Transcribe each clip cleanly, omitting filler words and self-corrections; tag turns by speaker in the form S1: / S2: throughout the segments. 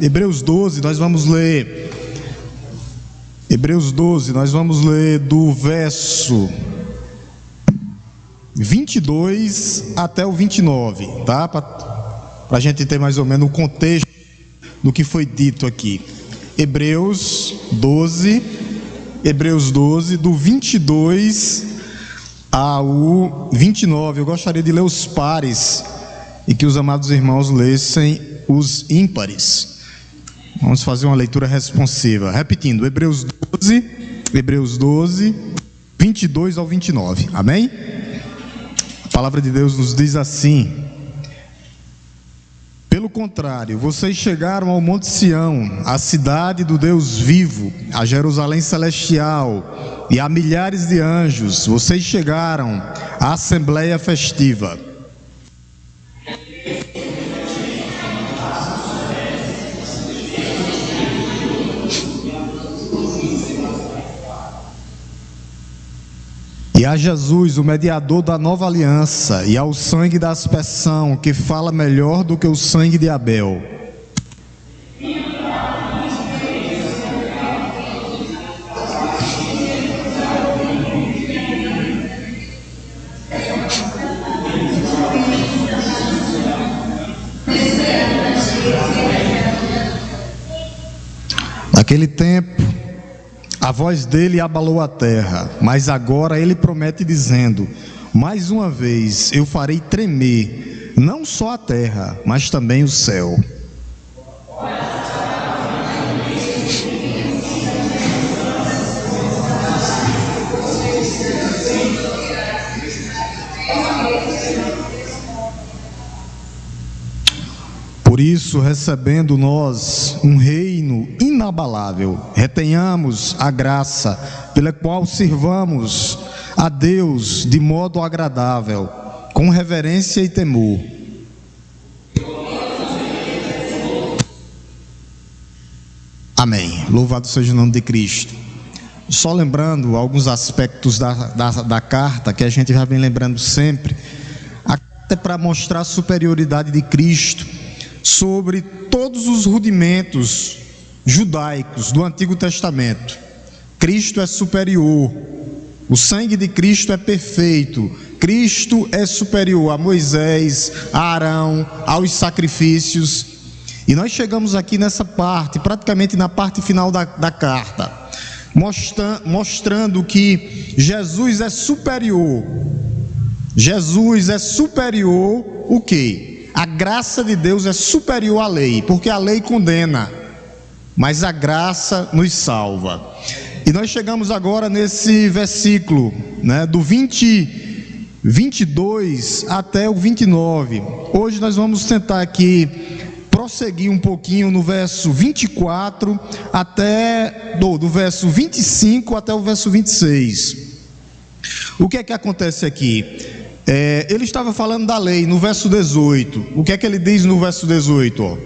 S1: Hebreus 12, nós vamos ler. Hebreus 12, nós vamos ler do verso 22 até o 29, tá? Para a gente ter mais ou menos o contexto do que foi dito aqui. Hebreus 12, do 22 ao 29. Eu gostaria de ler os pares e que os amados irmãos lessem os ímpares. Vamos fazer uma leitura responsiva. Repetindo, Hebreus 12, 22 ao 29. Amém? A palavra de Deus nos diz assim: pelo contrário, vocês chegaram ao Monte Sião, a cidade do Deus vivo, a Jerusalém celestial e a milhares de anjos. Vocês chegaram à assembleia festiva. E a Jesus, o mediador da nova aliança, e ao sangue da aspersão, que fala melhor do que o sangue de Abel. Naquele tempo, a voz dele abalou a terra, mas agora ele promete dizendo: mais uma vez eu farei tremer, não só a terra, mas também o céu. Por isso, recebendo nós um reino inabalável, retenhamos a graça pela qual sirvamos a Deus de modo agradável, com reverência e temor. Amém. Louvado seja o nome de Cristo. Só lembrando alguns aspectos da carta que a gente já vem lembrando sempre. A carta é para mostrar a superioridade de Cristo sobre todos os rudimentos judaicos do Antigo Testamento. Cristo é superior, o sangue de Cristo é perfeito, Cristo é superior a Moisés, a Arão, aos sacrifícios. E nós chegamos aqui nessa parte, praticamente na parte final da carta, mostrando que Jesus é superior. Jesus é superior o quê? A graça de Deus é superior à lei, porque a lei condena, mas a graça nos salva. E nós chegamos agora nesse versículo, do 22 até o 29. Hoje nós vamos tentar aqui prosseguir um pouquinho no verso 24 do verso 25 até o verso 26. O que é que acontece aqui? Ele estava falando da lei no verso 18. O que é que ele diz no verso 18?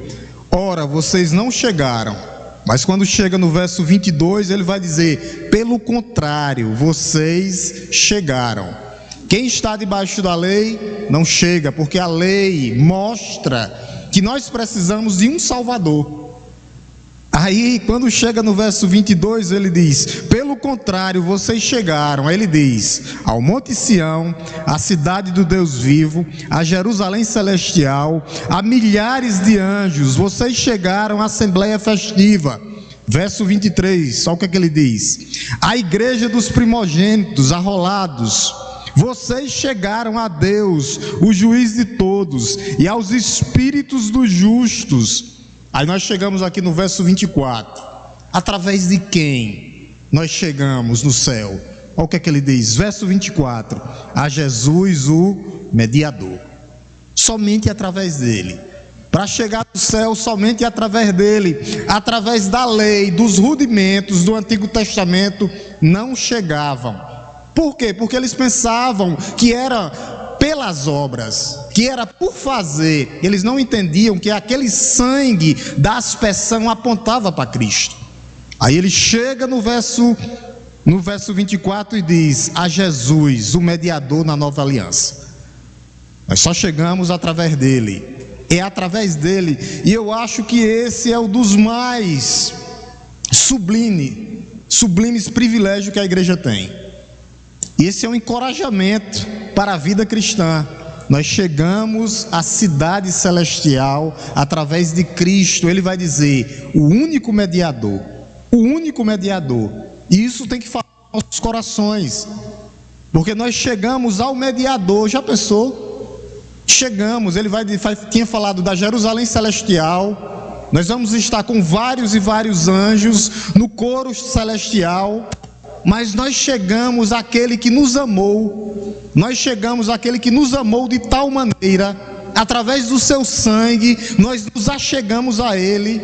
S1: Ora, vocês não chegaram. Mas quando chega no verso 22, ele vai dizer: pelo contrário, vocês chegaram. Quem está debaixo da lei não chega, porque a lei mostra que nós precisamos de um Salvador. Aí, quando chega no verso 22, ele diz: pelo contrário, vocês chegaram. Aí ele diz: ao Monte Sião, a cidade do Deus vivo, a Jerusalém celestial, a milhares de anjos, vocês chegaram à assembleia festiva. Verso 23, só o que é que ele diz? A igreja dos primogênitos arrolados, vocês chegaram a Deus, o juiz de todos, e aos espíritos dos justos. Aí nós chegamos aqui no verso 24. Através de quem nós chegamos no céu? Olha o que é que ele diz, verso 24: a Jesus, o mediador. Somente através dele. Para chegar no céu, somente através dele. Através da lei, dos rudimentos do Antigo Testamento, não chegavam. Por quê? Porque eles pensavam que era pelas obras, que era por fazer. Eles não entendiam que aquele sangue da aspersão apontava para Cristo. Aí ele chega no verso 24 e diz: a Jesus, o mediador na nova aliança. Nós só chegamos através dele. é através dele. E eu acho que esse é um dos mais sublimes privilégios que a igreja tem. E esse é um encorajamento para a vida cristã. Nós chegamos à cidade celestial através de Cristo. Ele vai dizer, o único mediador. E isso tem que falar nos nossos corações, porque nós chegamos ao mediador. Já pensou? Chegamos, tinha falado da Jerusalém celestial. Nós vamos estar com vários e vários anjos no coro celestial. Mas nós chegamos àquele que nos amou. Nós chegamos àquele que nos amou de tal maneira, através do seu sangue, nós nos achegamos a ele,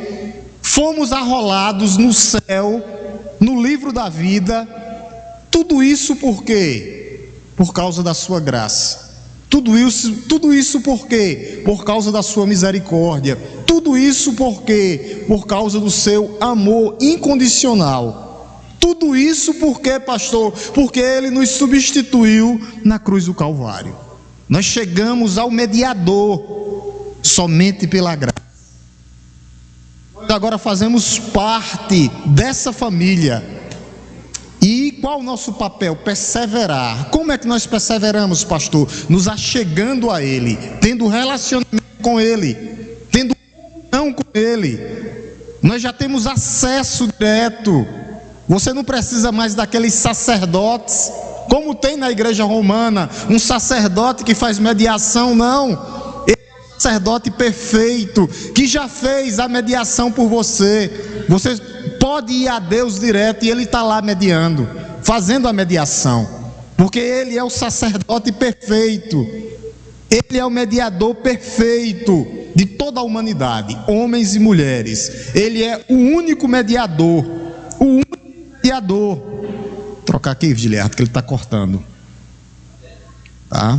S1: fomos arrolados no céu, no livro da vida. Tudo isso por quê? Por causa da sua graça. Tudo isso por quê? Por causa da sua misericórdia. Tudo isso por quê? Por causa do seu amor incondicional. Tudo isso por quê, pastor? Porque ele nos substituiu na cruz do Calvário. Nós chegamos ao mediador somente pela graça. Nós agora fazemos parte dessa família. E qual o nosso papel? Perseverar. Como é que nós perseveramos, pastor? Nos achegando a ele, tendo relacionamento com ele, tendo comunhão com ele. Nós já temos acesso direto. Você não precisa mais daqueles sacerdotes, como tem na igreja romana, um sacerdote que faz mediação. Não, ele é um sacerdote perfeito, que já fez a mediação por você. Você pode ir a Deus direto e ele está lá mediando, fazendo a mediação, porque ele é o sacerdote perfeito, ele é o mediador perfeito de toda a humanidade, homens e mulheres. Ele é o único mediador, Vou trocar aqui, Giliardo, que ele está cortando. Tá?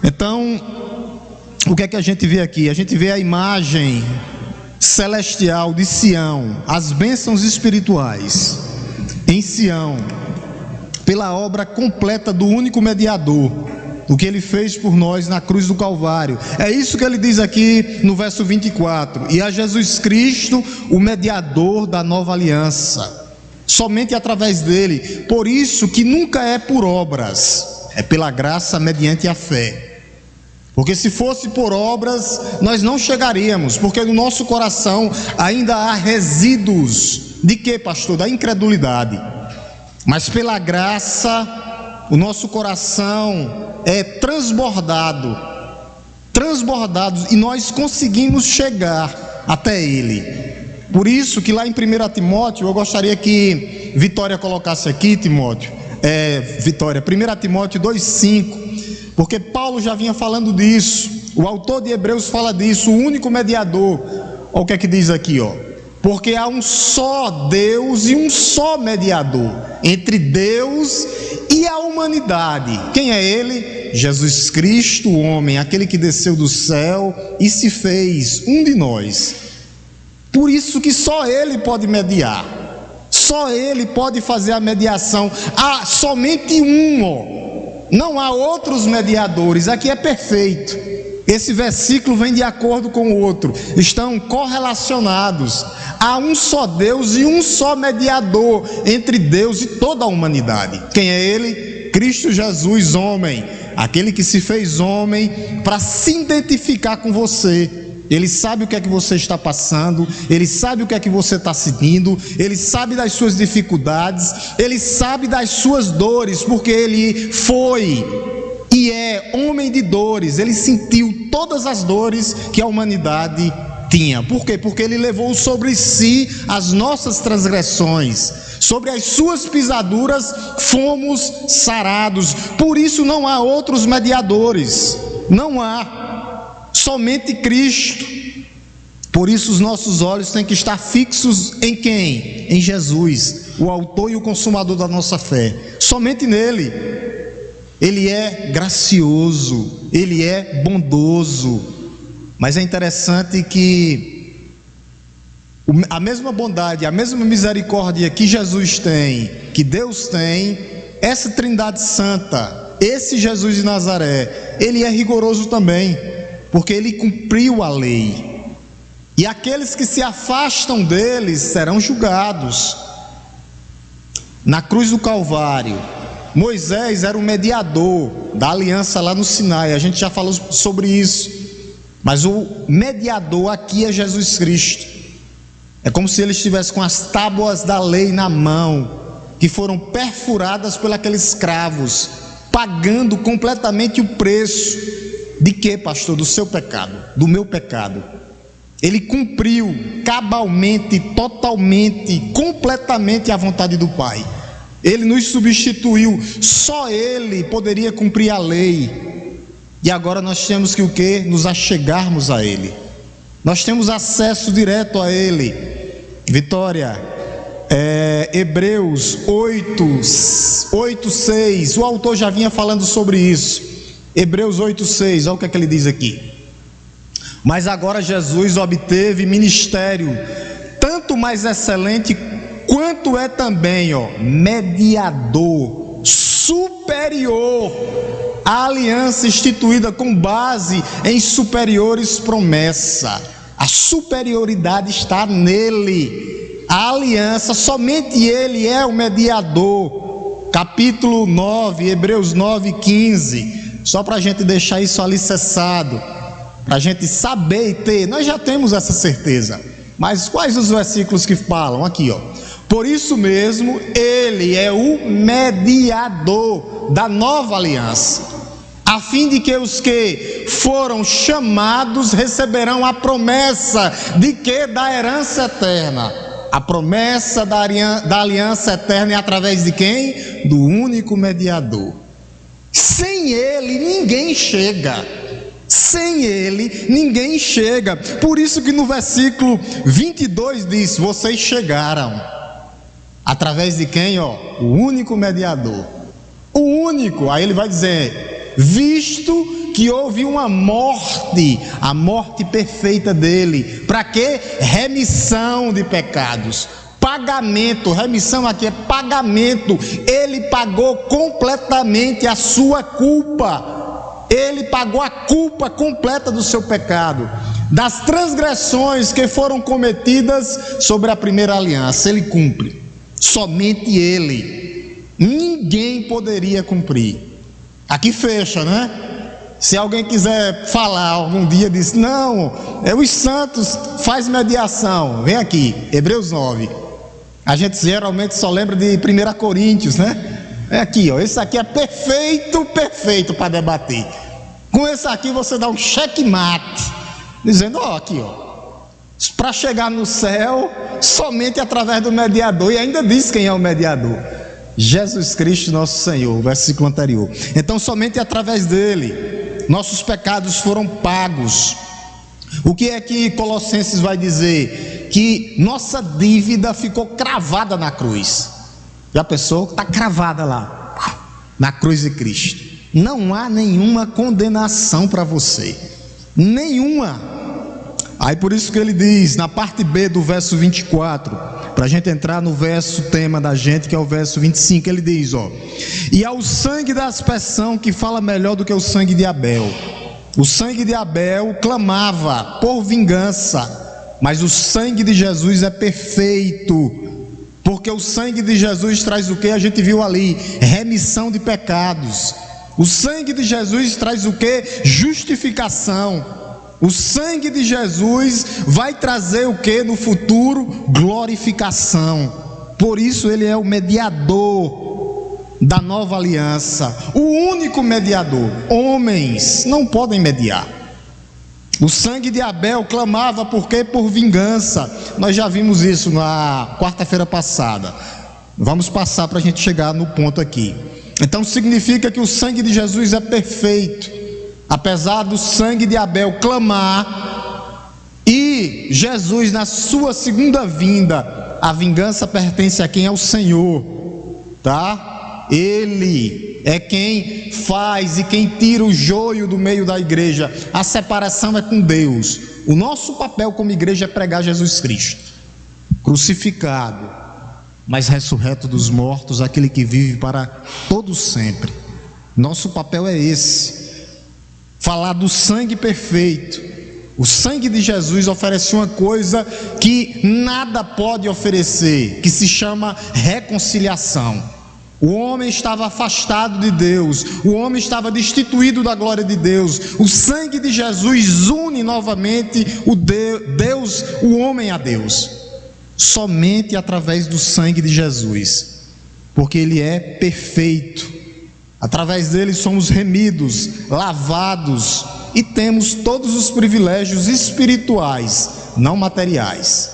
S1: Então, o que é que a gente vê aqui? A gente vê a imagem celestial de Sião, as bênçãos espirituais em Sião, pela obra completa do único mediador, o que ele fez por nós na cruz do Calvário. É isso que ele diz aqui no verso 24: e a Jesus Cristo, o mediador da nova aliança. Somente através dele. Por isso que nunca é por obras, é pela graça mediante a fé. Porque se fosse por obras, nós não chegaríamos, porque no nosso coração ainda há resíduos de quê, pastor? Da incredulidade. Mas pela graça, o nosso coração é transbordado, e nós conseguimos chegar até ele. Por isso que lá em 1 Timóteo, eu gostaria que Vitória colocasse aqui, Timóteo, 1 Timóteo 2,5, porque Paulo já vinha falando disso, o autor de Hebreus fala disso, o único mediador. Olha o que é que diz aqui, ó: porque há um só Deus e um só mediador entre Deus e a humanidade. Quem é ele? Jesus Cristo, o homem, aquele que desceu do céu e se fez um de nós. Por isso que só ele pode mediar, só ele pode fazer a mediação. Há somente um, ó. Não há outros mediadores. Aqui é perfeito. Esse versículo vem de acordo com o outro, estão correlacionados. Há um só Deus e um só mediador entre Deus e toda a humanidade. Quem é ele? Cristo Jesus, homem, aquele que se fez homem para se identificar com você. Ele sabe o que é que você está passando, ele sabe o que é que você está sentindo, ele sabe das suas dificuldades, ele sabe das suas dores, porque ele foi e é homem de dores. Ele sentiu todas as dores que a humanidade tinha. Por quê? Porque ele levou sobre si as nossas transgressões, sobre as suas pisaduras fomos sarados. Por isso não há outros mediadores, não há. Somente Cristo. Por isso os nossos olhos têm que estar fixos em quem? Em Jesus, o autor e o consumador da nossa fé. Somente nele. Ele é gracioso, ele é bondoso. Mas é interessante que a mesma bondade, a mesma misericórdia que Jesus tem, que Deus tem, essa Trindade Santa, esse Jesus de Nazaré, ele é rigoroso também. porque ele cumpriu a lei. E aqueles que se afastam deles serão julgados. Na cruz do Calvário, Moisés era o mediador da aliança lá no Sinai, a gente já falou sobre isso, mas o mediador aqui é Jesus Cristo. É como se ele estivesse com as tábuas da lei na mão, que foram perfuradas por aqueles cravos, pagando completamente o preço de quê, pastor? Do seu pecado, do meu pecado. Ele cumpriu cabalmente, totalmente, completamente a vontade do Pai. Ele nos substituiu, só Ele poderia cumprir a lei. E agora nós temos que o quê? Nos achegarmos a Ele. Nós temos acesso direto a Ele. Vitória, Hebreus 8:6, o autor já vinha falando sobre isso. Hebreus 8:6, olha o que é que ele diz aqui. Mas agora Jesus obteve ministério tanto mais excelente, quanto é também, mediador superior à aliança instituída com base em superiores promessas. A superioridade está nele. A aliança, somente ele é o mediador. Capítulo 9, Hebreus 9:15, só para a gente deixar isso alicerçado, para a gente saber e ter, nós já temos essa certeza, mas quais os versículos que falam? Aqui, por isso mesmo, ele é o mediador da nova aliança, a fim de que os que foram chamados receberão a promessa de que? Da herança eterna. A promessa da aliança eterna é através de quem? Do único mediador. Sem ele ninguém chega. Sem ele ninguém chega. Por isso que no versículo 22 diz: vocês chegaram. Através de quem? O único mediador. O único. Aí ele vai dizer: visto que houve uma morte, a morte perfeita dele. Para quê? Remissão de pecados. Pagamento. Remissão aqui é pagamento. Ele pagou completamente a sua culpa. Ele pagou a culpa completa do seu pecado, das transgressões que foram cometidas sobre a primeira aliança. Ele cumpre. Somente ele. Ninguém poderia cumprir. Aqui fecha, né? Se alguém quiser falar algum dia, diz: não, os santos faz mediação. Vem aqui, Hebreus 9. A gente geralmente só lembra de 1 Coríntios, né? É aqui, esse aqui é perfeito para debater. Com esse aqui você dá um checkmate, dizendo: aqui, para chegar no céu, somente através do mediador. E ainda diz quem é o mediador: Jesus Cristo nosso Senhor, versículo anterior. Então somente através dele nossos pecados foram pagos. O que é que Colossenses vai dizer? Que nossa dívida ficou cravada na cruz. Já pensou? Está cravada lá na cruz de Cristo. Não há nenhuma condenação para você, nenhuma. Aí por isso que ele diz na parte B do verso 24, para a gente entrar no verso tema da gente, que é o verso 25, ele diz: e ao sangue da aspersão, que fala melhor do que o sangue de Abel. O sangue de Abel clamava por vingança, mas o sangue de Jesus é perfeito, porque o sangue de Jesus traz o que? A gente viu ali: remissão de pecados. O sangue de Jesus traz o que? Justificação. O sangue de Jesus vai trazer o que no futuro? Glorificação. Por isso ele é o mediador da nova aliança, o único mediador. Homens não podem mediar. O sangue de Abel clamava por quê? Por vingança. Nós já vimos isso na quarta-feira passada. Vamos passar para a gente chegar no ponto aqui. Então significa que o sangue de Jesus é perfeito. Apesar do sangue de Abel clamar, e Jesus na sua segunda vinda, a vingança pertence a quem? Ao Senhor, tá? Ele é quem faz e quem tira o joio do meio da igreja. A separação é com Deus. O nosso papel como igreja é pregar Jesus Cristo, crucificado, mas ressurreto dos mortos, aquele que vive para todo sempre. Nosso papel é esse. falar do sangue perfeito. O sangue de Jesus oferece uma coisa que nada pode oferecer, que se chama reconciliação. O homem estava afastado de Deus, o homem estava destituído da glória de Deus. O sangue de Jesus une novamente Deus, o homem a Deus, somente através do sangue de Jesus, porque Ele é perfeito. Através dele somos remidos, lavados e temos todos os privilégios espirituais, não materiais.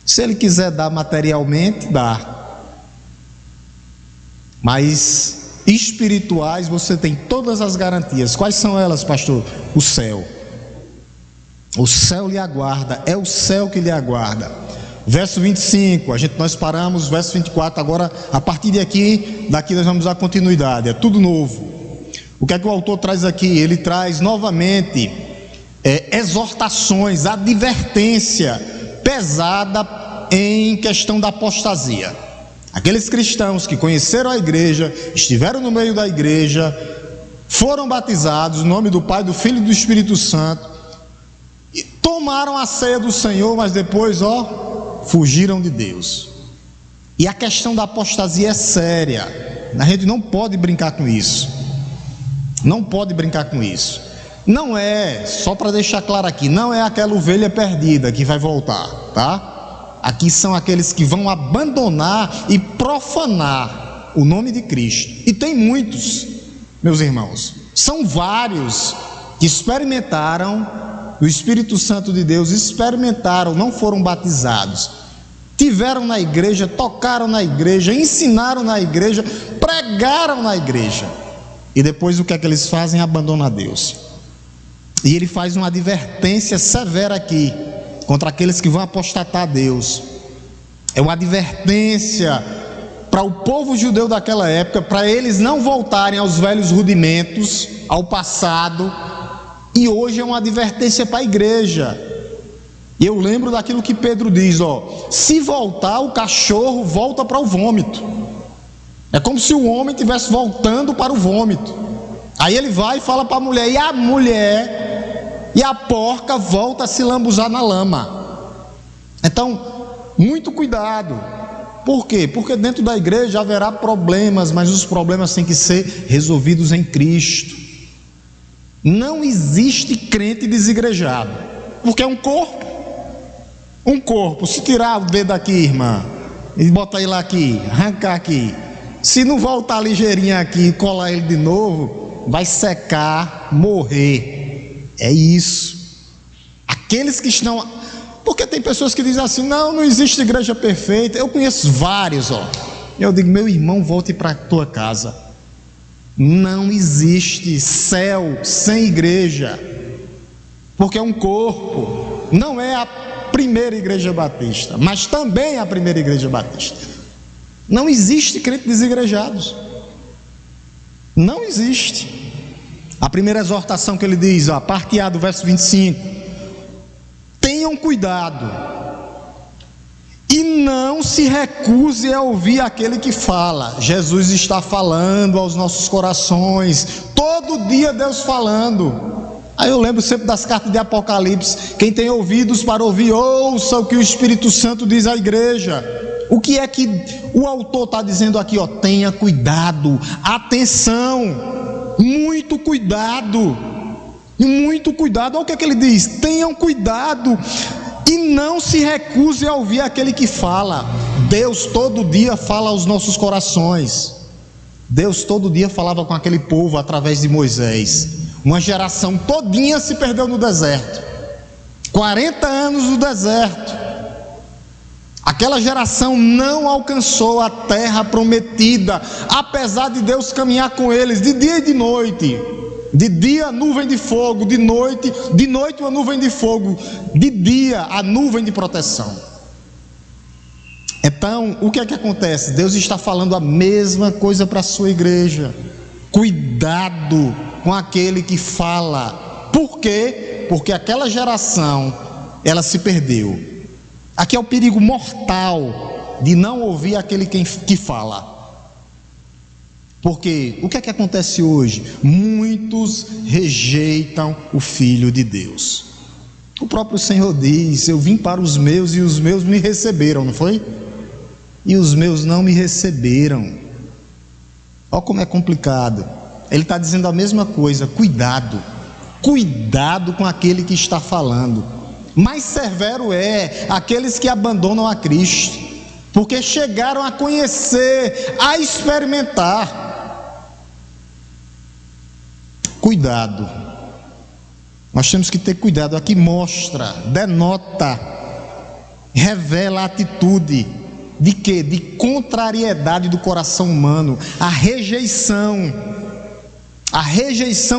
S1: Se Ele quiser dar materialmente, dá. Mas espirituais você tem todas as garantias. Quais são elas, pastor? O céu. O céu lhe aguarda, é o céu que lhe aguarda. Verso 25, nós paramos, verso 24, agora a partir daqui nós vamos dar continuidade, é tudo novo. O que é que o autor traz aqui? Ele traz novamente exortações, advertência pesada em questão da apostasia. Aqueles cristãos que conheceram a igreja, estiveram no meio da igreja, foram batizados no nome do Pai, do Filho e do Espírito Santo, e tomaram a ceia do Senhor, mas depois, fugiram de Deus. E a questão da apostasia é séria. A gente não pode brincar com isso. Não pode brincar com isso. Não é, só para deixar claro aqui, não é aquela ovelha perdida que vai voltar, tá? Aqui são aqueles que vão abandonar e profanar o nome de Cristo. E tem muitos, meus irmãos. São vários que experimentaram o Espírito Santo de Deus, experimentaram, não foram batizados, tiveram na igreja, tocaram na igreja, ensinaram na igreja, pregaram na igreja, e depois o que é que eles fazem? Abandonam a Deus. E ele faz uma advertência severa aqui contra aqueles que vão apostatar a Deus. É uma advertência para o povo judeu daquela época, para eles não voltarem aos velhos rudimentos, ao passado. E hoje é uma advertência para a igreja. E eu lembro daquilo que Pedro diz, se voltar, o cachorro volta para o vômito. É como se o homem estivesse voltando para o vômito. Aí ele vai e fala para a mulher, e a mulher e a porca volta a se lambuzar na lama. Então, muito cuidado. Por quê? Porque dentro da igreja haverá problemas, mas os problemas têm que ser resolvidos em Cristo. Não existe crente desigrejado, porque é um corpo. Um corpo, se tirar o dedo aqui, irmã, e botar ele aqui, arrancar aqui, se não voltar ligeirinho aqui e colar ele de novo, vai secar, morrer. É isso. Aqueles que estão... Porque tem pessoas que dizem assim, não existe igreja perfeita. Eu conheço vários, Eu digo, meu irmão, volte para a tua casa. Não existe céu sem igreja, porque é um corpo. Não é a primeira igreja batista, mas também a primeira igreja batista. Não existe crente desigrejados. Não existe. A primeira exortação que ele diz, a parte A do verso 25: tenham cuidado e não se recuse a ouvir aquele que fala. Jesus está falando aos nossos corações, todo dia Deus falando. Aí eu lembro sempre das cartas de Apocalipse: quem tem ouvidos para ouvir, ouça o que o Espírito Santo diz à igreja. O que é que o autor está dizendo aqui? Tenha cuidado, atenção, muito cuidado, muito cuidado. Olha o que é que ele diz: tenham cuidado e não se recuse a ouvir aquele que fala. Deus todo dia fala aos nossos corações. Deus todo dia falava com aquele povo através de Moisés. Uma geração todinha se perdeu no deserto, 40 anos no deserto. Aquela geração não alcançou a terra prometida, apesar de Deus caminhar com eles de dia e de noite. De dia a nuvem de fogo, de noite uma nuvem de fogo, de dia a nuvem de proteção. Então, o que é que acontece? Deus está falando a mesma coisa para a sua igreja. Cuidado com aquele que fala. Por quê? Porque aquela geração, ela se perdeu. Aqui é o perigo mortal de não ouvir aquele que fala. Porque o que é que acontece hoje? Muitos rejeitam o Filho de Deus. O próprio Senhor diz: eu vim para os meus e os meus me receberam, não foi? E os meus não me receberam. Olha como é complicado. Ele está dizendo a mesma coisa: cuidado, cuidado com aquele que está falando. Mais severo é aqueles que abandonam a Cristo, porque chegaram a conhecer, a experimentar. Cuidado, nós temos que ter cuidado. Aqui mostra, denota, revela a atitude de quê? De contrariedade do coração humano, a rejeição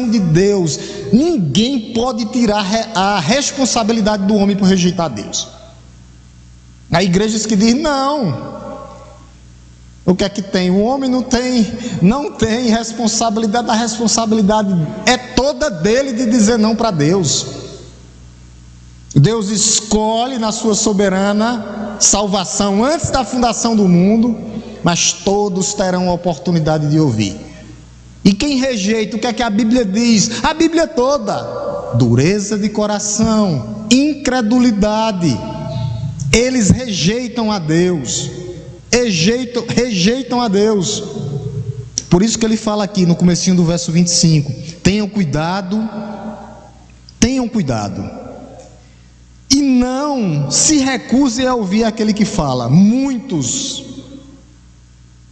S1: de Deus. Ninguém pode tirar a responsabilidade do homem por rejeitar Deus. Há igrejas que dizem: não, o que é que tem? O homem não tem responsabilidade. A responsabilidade é toda dele de dizer não para Deus. Deus escolhe na sua soberana salvação antes da fundação do mundo, mas todos terão a oportunidade de ouvir. E quem rejeita, o que é que a Bíblia diz? A Bíblia toda: dureza de coração, incredulidade. Eles rejeitam a Deus, rejeitam a Deus. Por isso que ele fala aqui no comecinho do verso 25: tenham cuidado, e não se recusem a ouvir aquele que fala. Muitos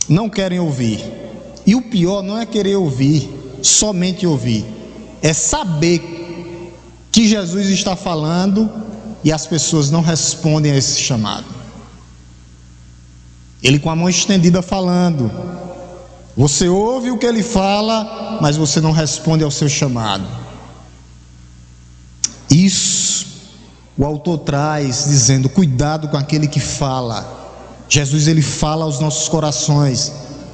S1: não querem ouvir, e o pior não é querer ouvir, somente ouvir, é saber que Jesus está falando e as pessoas não respondem a esse chamado. Ele com a mão estendida falando, você ouve o que ele fala, mas você não responde ao seu chamado. Isso o autor traz dizendo: cuidado com aquele que fala. Jesus, ele fala aos nossos corações.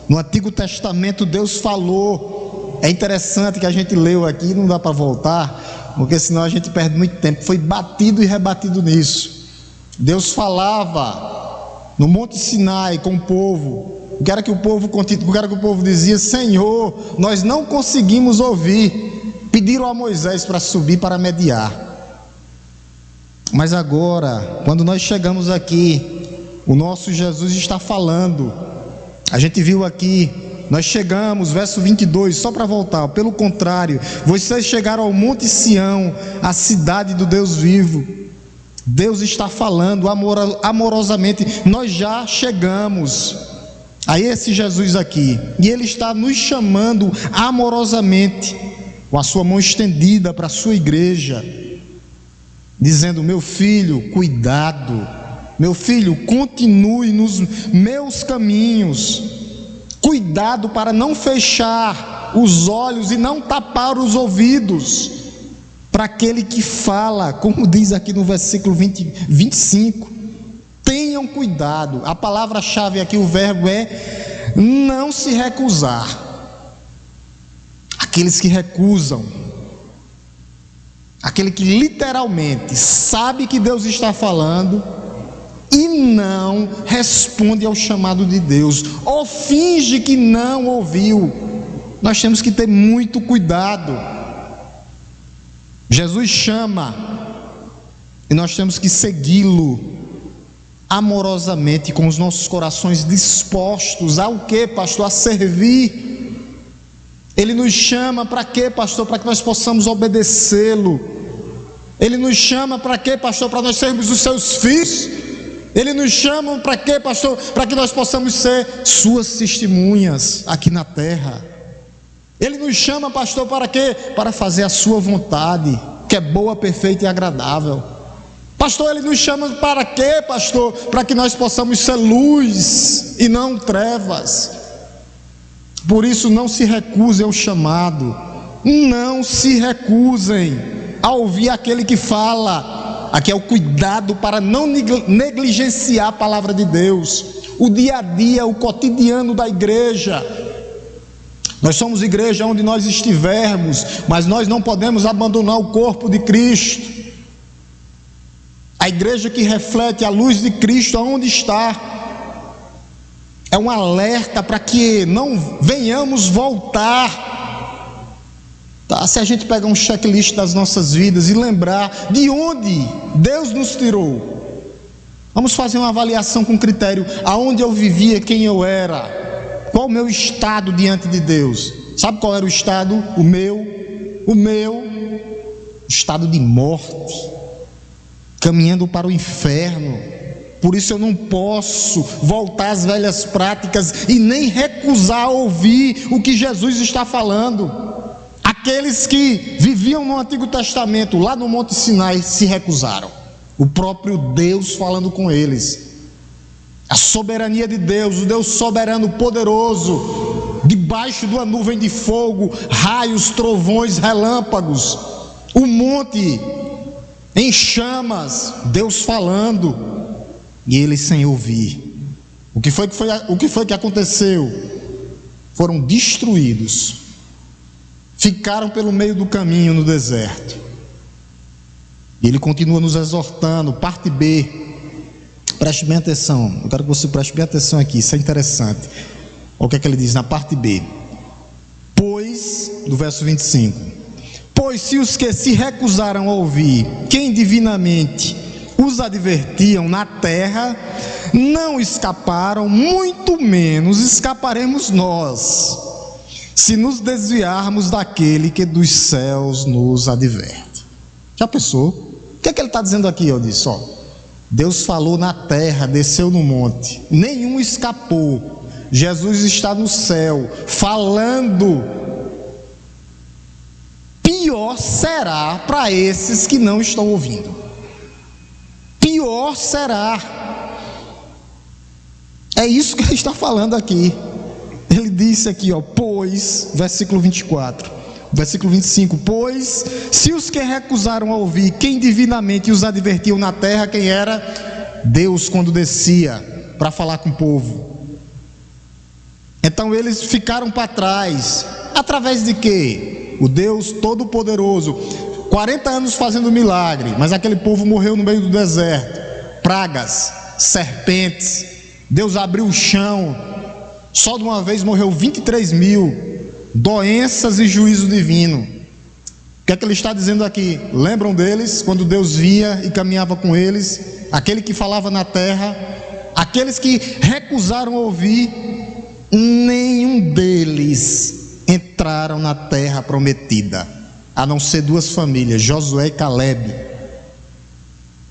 S1: No Antigo Testamento Deus falou. É interessante que a gente leu aqui, não dá para voltar, porque senão a gente perde muito tempo. Foi batido e rebatido nisso. Deus falava no Monte Sinai com o povo. O que era que o povo dizia? Senhor, nós não conseguimos ouvir. Pediram a Moisés para subir para mediar. Mas agora, quando nós chegamos aqui, o nosso Jesus está falando. A gente viu aqui, nós chegamos, verso 22, só para voltar. Pelo contrário, vocês chegaram ao Monte Sião, a cidade do Deus vivo. Deus está falando amorosamente. Nós já chegamos a esse Jesus aqui, e Ele está nos chamando amorosamente, com a sua mão estendida para a sua igreja, dizendo: meu filho, cuidado, meu filho, continue nos meus caminhos, cuidado para não fechar os olhos e não tapar os ouvidos para aquele que fala, como diz aqui no versículo 25. Tenham cuidado. A palavra-chave aqui, o verbo é não se recusar. Aqueles que recusam, aquele que literalmente sabe que Deus está falando e não responde ao chamado de Deus, ou finge que não ouviu. Nós temos que ter muito cuidado. Jesus chama e nós temos que segui-lo amorosamente, com os nossos corações dispostos ao quê, pastor? A servir. Ele nos chama para quê, pastor? Para que nós possamos obedecê-lo. Ele nos chama para quê, pastor? Para nós sermos os seus filhos. Ele nos chama para quê, pastor? Para que nós possamos ser suas testemunhas aqui na terra. Ele nos chama, pastor, para quê? Para fazer a sua vontade, que é boa, perfeita e agradável. Pastor, ele nos chama para quê, pastor? Para que nós possamos ser luz e não trevas. Por isso, não se recusem ao chamado, não se recusem a ouvir aquele que fala. Aqui é o cuidado para não negligenciar a palavra de Deus, o dia a dia, o cotidiano da igreja. Nós somos igreja onde nós estivermos, mas nós não podemos abandonar o corpo de Cristo. A igreja que reflete a luz de Cristo aonde está. é um alerta para que não venhamos voltar. Tá? Se a gente pegar um checklist das nossas vidas e lembrar de onde Deus nos tirou, vamos fazer uma avaliação com critério: aonde eu vivia, quem eu era, qual o meu estado diante de Deus. Sabe qual era o estado? O meu estado de morte, caminhando para o inferno. Por isso eu não posso voltar às velhas práticas e nem recusar ouvir o que Jesus está falando. Aqueles que viviam no Antigo Testamento, lá no Monte Sinai, se recusaram. O próprio Deus falando com eles. A soberania de Deus, o Deus soberano, poderoso, debaixo de uma nuvem de fogo, raios, trovões, relâmpagos, o monte em chamas, Deus falando, e eles sem ouvir. O que foi que aconteceu? Foram destruídos, ficaram pelo meio do caminho no deserto. E ele continua nos exortando, parte B. Preste bem atenção, eu quero que você preste bem atenção aqui, isso é interessante. Olha o que é que ele diz na parte B. Pois, do verso 25: pois se os que se recusaram a ouvir quem divinamente os advertiam na terra não escaparam, muito menos escaparemos nós, se nos desviarmos daquele que dos céus nos adverte. Já pensou? O que é que ele está dizendo aqui? Eu disse, Deus falou na terra, desceu no monte, nenhum escapou. Jesus está no céu falando. Pior será para esses que não estão ouvindo. Pior será. É isso que ele está falando aqui. Ele disse aqui, pois, versículo 24, versículo 25: pois se os que recusaram a ouvir quem divinamente os advertiu na terra, quem era? Deus, quando descia para falar com o povo. Então eles ficaram para trás. Através de quê? O Deus Todo-Poderoso, 40 anos fazendo milagre, mas aquele povo morreu no meio do deserto. Pragas, serpentes, Deus abriu o chão, só de uma vez morreu 23 mil, doenças e juízo divino. O que é que ele está dizendo aqui? Lembram deles, quando Deus vinha e caminhava com eles, aquele que falava na terra, aqueles que recusaram ouvir, nenhum deles entraram na terra prometida, a não ser duas famílias, Josué e Caleb.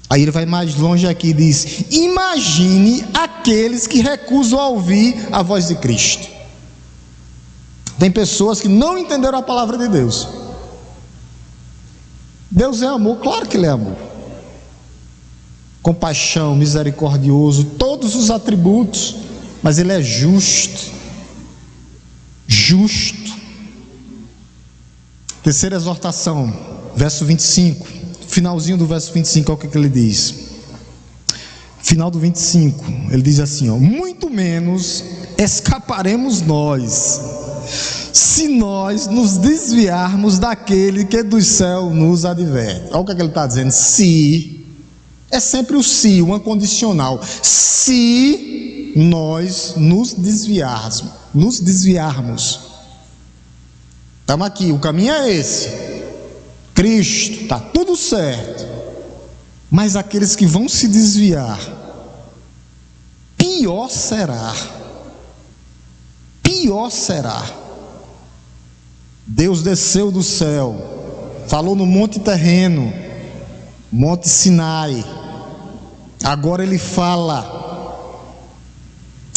S1: Aí ele vai mais longe aqui e diz: imagine aqueles que recusam a ouvir a voz de Cristo. Tem pessoas que não entenderam a palavra de Deus. Deus é amor, claro que Ele é amor, compaixão, misericordioso, todos os atributos, mas Ele é justo. Terceira exortação, verso 25, finalzinho do verso 25, olha o que ele diz. Final do 25, ele diz assim: muito menos escaparemos nós, se nós nos desviarmos daquele que do céu nos adverte. Olha o que ele está dizendo. Se, é sempre o se, uma condicional. Se nós nos desviarmos. Estamos aqui, o caminho é esse, Cristo, está tudo certo, mas aqueles que vão se desviar, pior será. Deus desceu do céu, falou no monte terreno, Monte Sinai, agora Ele fala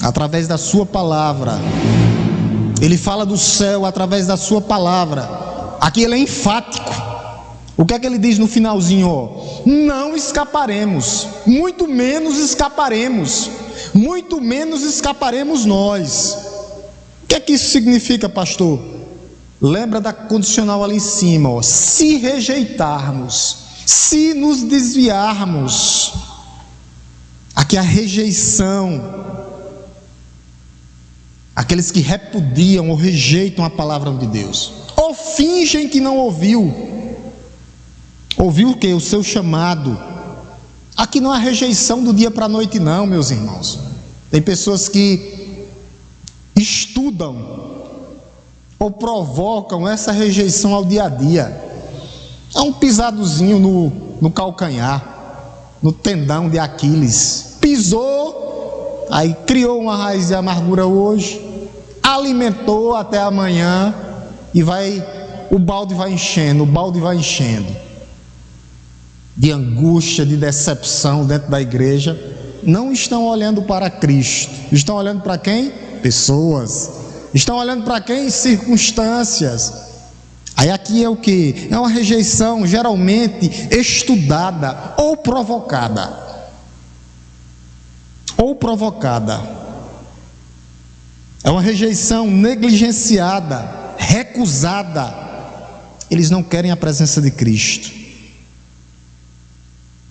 S1: através da sua palavra. Ele fala do céu através da sua palavra. Aqui ele é enfático. O que é que ele diz no finalzinho? Não escaparemos, muito menos escaparemos, muito menos escaparemos nós. O que é que isso significa, pastor? Lembra da condicional ali em cima, se rejeitarmos, se nos desviarmos. Aqui a rejeição. Aqueles que repudiam ou rejeitam a palavra de Deus, ou fingem que não ouviu. Ouviu o quê? O seu chamado. Aqui não há rejeição do dia para a noite não, meus irmãos. Tem pessoas que estudam ou provocam essa rejeição ao dia a dia. É um pisadozinho no calcanhar, no tendão de Aquiles. Pisou, aí criou uma raiz de amargura hoje, alimentou até amanhã e o balde vai enchendo de angústia, de decepção dentro da igreja. Não estão olhando para Cristo. Estão olhando para quem? Pessoas. Estão olhando para quem? Circunstâncias. Aí aqui é o que? É uma rejeição geralmente estudada ou provocada. É uma rejeição negligenciada, recusada. Eles não querem a presença de Cristo.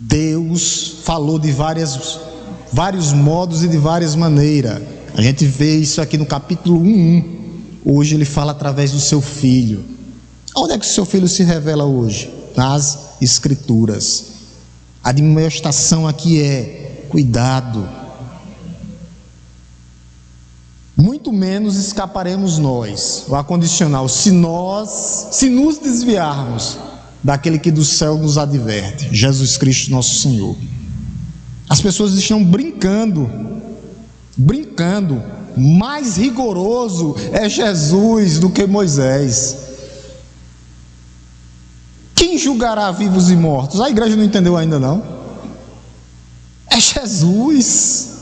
S1: Deus falou de vários modos e de várias maneiras. A gente vê isso aqui no capítulo 1. Hoje ele fala através do seu Filho. Onde é que o seu Filho se revela hoje? Nas Escrituras. A admoestação aqui é: cuidado. Muito menos escaparemos nós. O acondicional: se nos desviarmos daquele que do céu nos adverte, Jesus Cristo nosso Senhor. As pessoas estão brincando. Mais rigoroso é Jesus do que Moisés. Quem julgará vivos e mortos? A igreja não entendeu ainda não. É Jesus.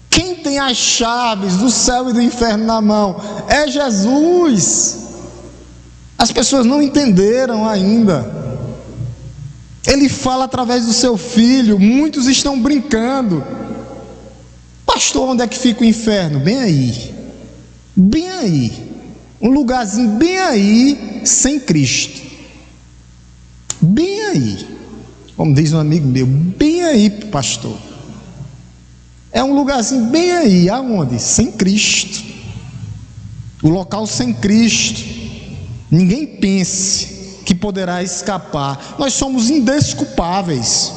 S1: Quem tem as chaves do céu e do inferno na mão? É Jesus. As pessoas não entenderam ainda. Ele fala através do seu Filho. Muitos estão brincando. Pastor, onde é que fica o inferno? Bem aí, um lugarzinho bem aí, sem Cristo, bem aí, como diz um amigo meu, bem aí, pastor, é um lugarzinho bem aí, aonde? Sem Cristo, o local sem Cristo. Ninguém pense que poderá escapar. Nós somos indesculpáveis.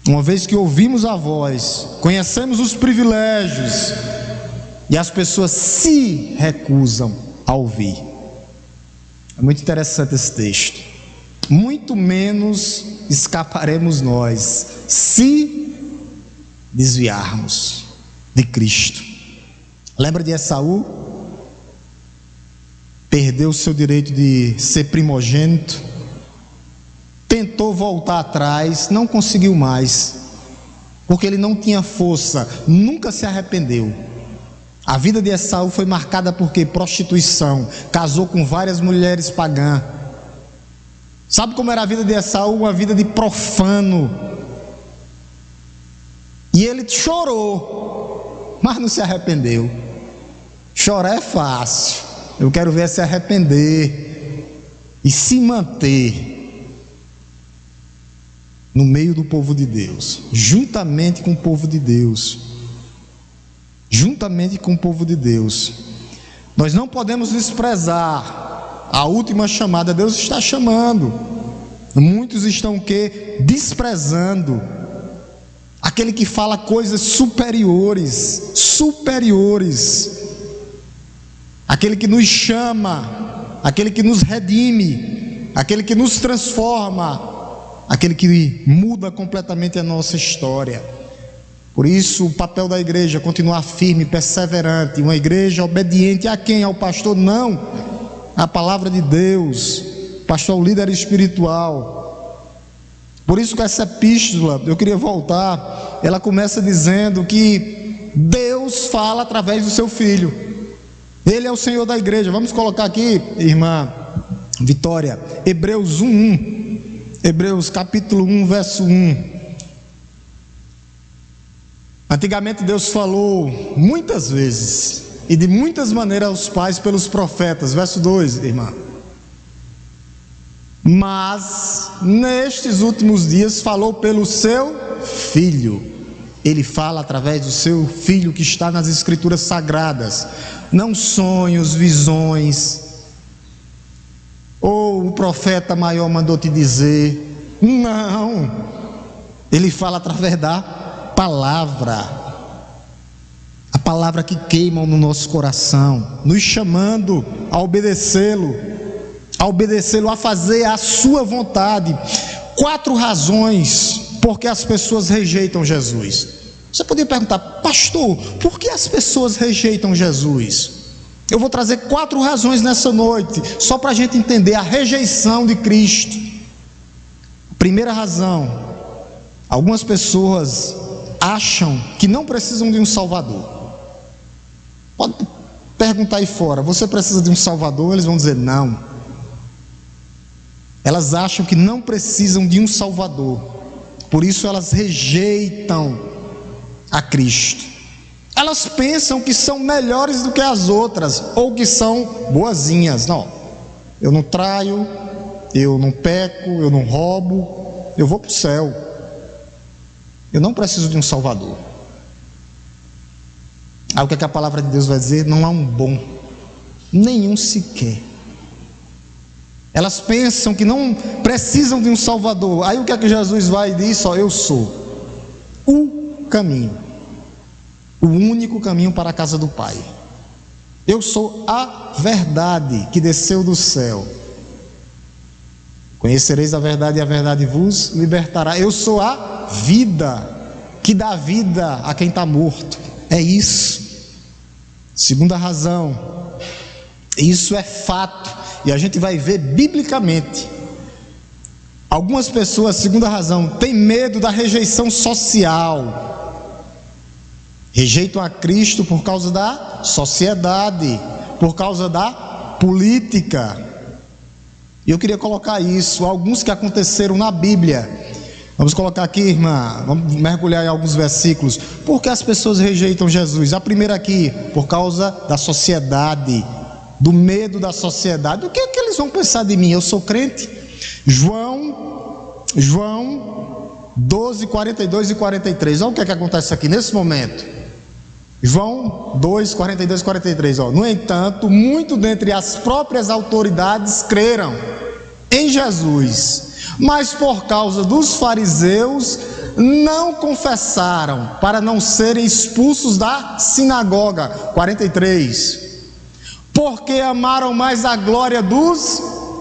S1: Uma vez que ouvimos a voz, conhecemos os privilégios, e as pessoas se recusam a ouvir. É muito interessante esse texto. Muito menos escaparemos nós se desviarmos de Cristo. Lembra de Esaú? Perdeu o seu direito de ser primogênito. Tentou voltar atrás, não conseguiu mais, porque ele não tinha força, nunca se arrependeu. A vida de Esaú foi marcada por quê? Prostituição, casou com várias mulheres pagãs. Sabe como era a vida de Esaú? Uma vida de profano. E ele chorou, mas não se arrependeu. Chorar é fácil, eu quero ver se arrepender e se manter no meio do povo de Deus, juntamente com o povo de Deus. Nós não podemos desprezar a última chamada. Deus está chamando. Muitos estão o quê? Desprezando aquele que fala coisas superiores, aquele que nos chama, aquele que nos redime, aquele que nos transforma, aquele que muda completamente a nossa história. Por isso o papel da igreja é continuar firme, perseverante, uma igreja obediente a quem? Ao pastor? Não, a palavra de Deus. Pastor é o líder espiritual. Por isso que essa epístola, eu queria voltar, ela começa dizendo que Deus fala através do seu Filho. Ele é o Senhor da igreja. Vamos colocar aqui, irmã Vitória, Hebreus 1:1. Hebreus capítulo 1, verso 1. Antigamente Deus falou muitas vezes e de muitas maneiras aos pais pelos profetas. Verso 2, irmã. Mas nestes últimos dias falou pelo seu Filho. Ele fala através do seu Filho que está nas Escrituras Sagradas. Não sonhos, visões, ou o profeta maior mandou te dizer. Não, ele fala através da palavra. palavra que queimam no nosso coração, nos chamando a obedecê-lo, a fazer a sua vontade. 4 razões porque as pessoas rejeitam Jesus. Você poderia perguntar: pastor, por que as pessoas rejeitam Jesus? Eu vou trazer 4 razões nessa noite, só para a gente entender a rejeição de Cristo. Primeira razão: algumas pessoas acham que não precisam de um Salvador. Pode perguntar aí fora: você precisa de um Salvador? Eles vão dizer não. Elas acham que não precisam de um Salvador, por isso elas rejeitam a Cristo. Elas pensam que são melhores do que as outras, ou que são boazinhas. Não, eu não traio, eu não peco, eu não roubo, eu vou para o céu, eu não preciso de um Salvador. Aí o que a palavra de Deus vai dizer? Não há um bom, nenhum sequer. Elas pensam que não precisam de um Salvador. Aí o que Jesus vai e diz? Eu sou o caminho, o único caminho para a casa do Pai. Eu sou a verdade que desceu do céu. Conhecereis a verdade e a verdade vos libertará. Eu sou a vida que dá vida a quem está morto. É isso. Segunda razão, isso é fato, e a gente vai ver biblicamente. Algumas pessoas, segunda razão, têm medo da rejeição social. Rejeitam a Cristo por causa da sociedade, por causa da política. E eu queria colocar isso, alguns que aconteceram na Bíblia. Vamos colocar aqui, irmã, vamos mergulhar em alguns versículos. Por que as pessoas rejeitam Jesus? A primeira aqui, por causa da sociedade, do medo da sociedade. O que é que eles vão pensar de mim? Eu sou crente? João 12, 42 e 43. Olha o que é que acontece aqui nesse momento. João 2, 42 e 43. No entanto, muito dentre as próprias autoridades creram em Jesus, mas por causa dos fariseus não confessaram, para não serem expulsos da sinagoga. 43. Porque amaram mais a glória dos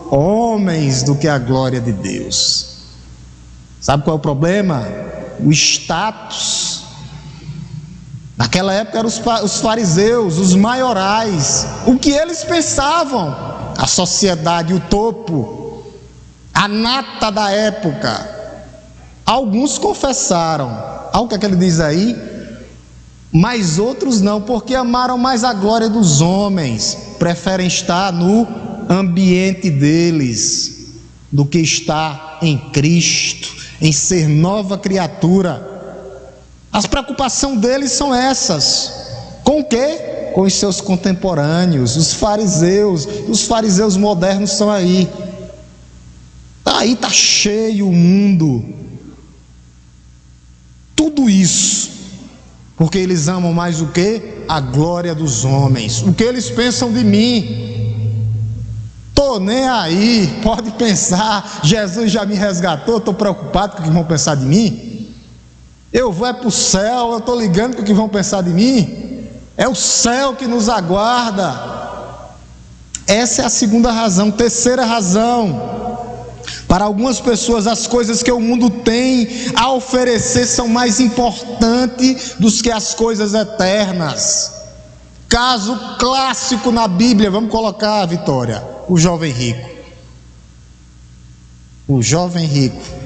S1: homens do que a glória de Deus. Sabe qual é o problema? O status. Naquela época eram os fariseus, os maiorais. O que eles pensavam? A sociedade, o topo, a nata da época. Alguns confessaram. Olha o que é que ele diz aí? Mas outros não, porque amaram mais a glória dos homens, preferem estar no ambiente deles do que estar em Cristo, em ser nova criatura. As preocupações deles são essas. Com o quê? Com os seus contemporâneos, os fariseus modernos estão aí. Aí está cheio o mundo. Tudo isso porque eles amam mais o que? A glória dos homens. O que eles pensam de mim? Tô nem aí, pode pensar. Jesus já me resgatou, estou preocupado com o que vão pensar de mim. Eu vou para o céu, eu estou ligando com o que vão pensar de mim. É o céu que nos aguarda. Essa é a segunda razão. Terceira razão: para algumas pessoas, as coisas que o mundo tem a oferecer são mais importantes do que as coisas eternas. Caso clássico na Bíblia, vamos colocar, Vitória, o jovem rico. O jovem rico.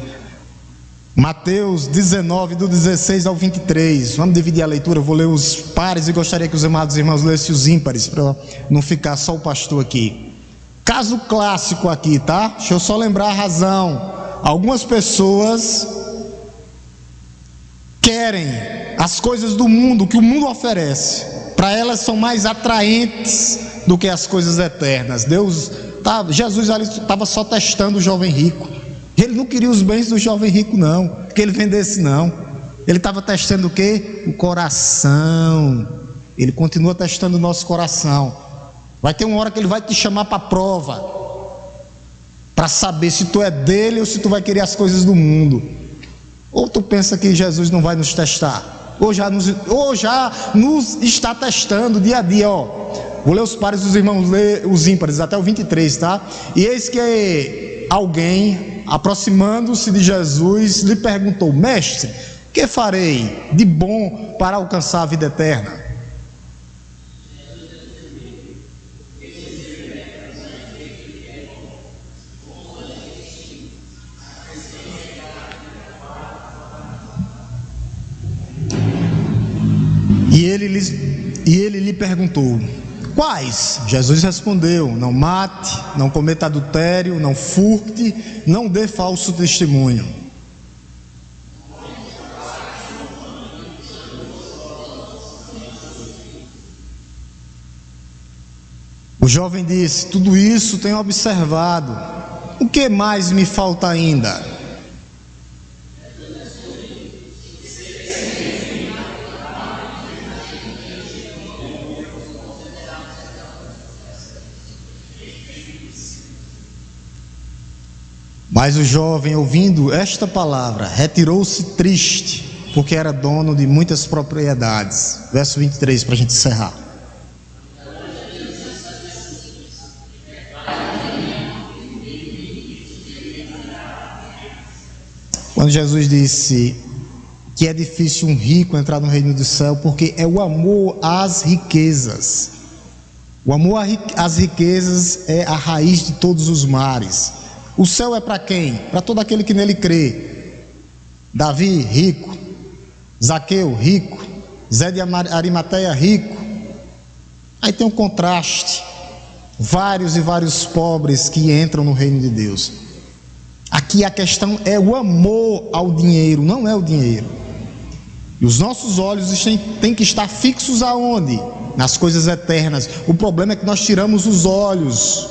S1: Mateus 19, do 16 ao 23. Vamos dividir a leitura, eu vou ler os pares e gostaria que os amados irmãos lessem os ímpares, para não ficar só o pastor aqui. Caso clássico aqui, tá? Deixa eu só lembrar a razão. Algumas pessoas querem as coisas do mundo, que o mundo oferece. Para elas são mais atraentes do que as coisas eternas. Jesus ali estava só testando o jovem rico. Ele não queria os bens do jovem rico não, que ele vendesse não. Ele estava testando o quê? O coração. Ele continua testando o nosso coração. Vai ter uma hora que ele vai te chamar para a prova, para saber se tu é dele ou se tu vai querer as coisas do mundo. Ou tu pensa que Jesus não vai nos testar? ou já nos está testando dia a dia, ó. Vou ler os pares dos irmãos, ler os ímpares, até o 23, tá? E eis que alguém, aproximando-se de Jesus, lhe perguntou: mestre, que farei de bom para alcançar a vida eterna? E ele lhe perguntou: quais? Jesus respondeu: não mate, não cometa adultério, não furte, não dê falso testemunho. O jovem disse: tudo isso tenho observado. O que mais me falta ainda? Mas o jovem, ouvindo esta palavra, retirou-se triste, porque era dono de muitas propriedades. Verso 23, para a gente encerrar. Quando Jesus disse que é difícil um rico entrar no reino do céu, porque é o amor às riquezas. O amor às riquezas é a raiz de todos os males. O céu é para quem? Para todo aquele que nele crê. Davi, rico. Zaqueu, rico. Zé de Arimateia, rico. Aí tem um contraste. Vários e vários pobres que entram no reino de Deus. Aqui a questão é o amor ao dinheiro, não é o dinheiro. E os nossos olhos têm que estar fixos aonde? Nas coisas eternas. O problema é que nós tiramos os olhos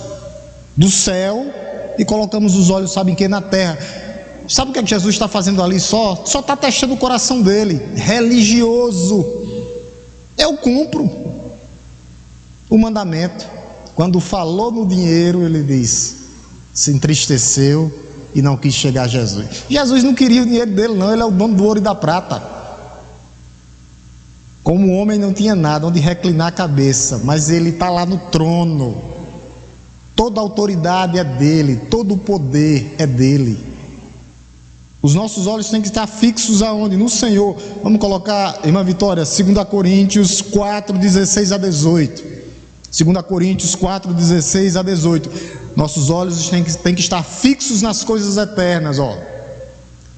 S1: do céu e colocamos os olhos, sabe em que? Na terra. Sabe o que é que Jesus está fazendo ali? Só está testando o coração dele. Religioso. Eu cumpro o mandamento. Quando falou no dinheiro, ele disse, se entristeceu e não quis chegar a Jesus. Jesus não queria o dinheiro dele, não. Ele é o dono do ouro e da prata. Como o homem não tinha nada onde reclinar a cabeça, mas ele está lá no trono. Toda a autoridade é dele, todo o poder é dele. Os nossos olhos têm que estar fixos aonde? No Senhor. Vamos colocar, irmã Vitória, 2 Coríntios 4, 16 a 18. 2 Coríntios 4, 16 a 18. Nossos olhos têm que estar fixos nas coisas eternas, ó.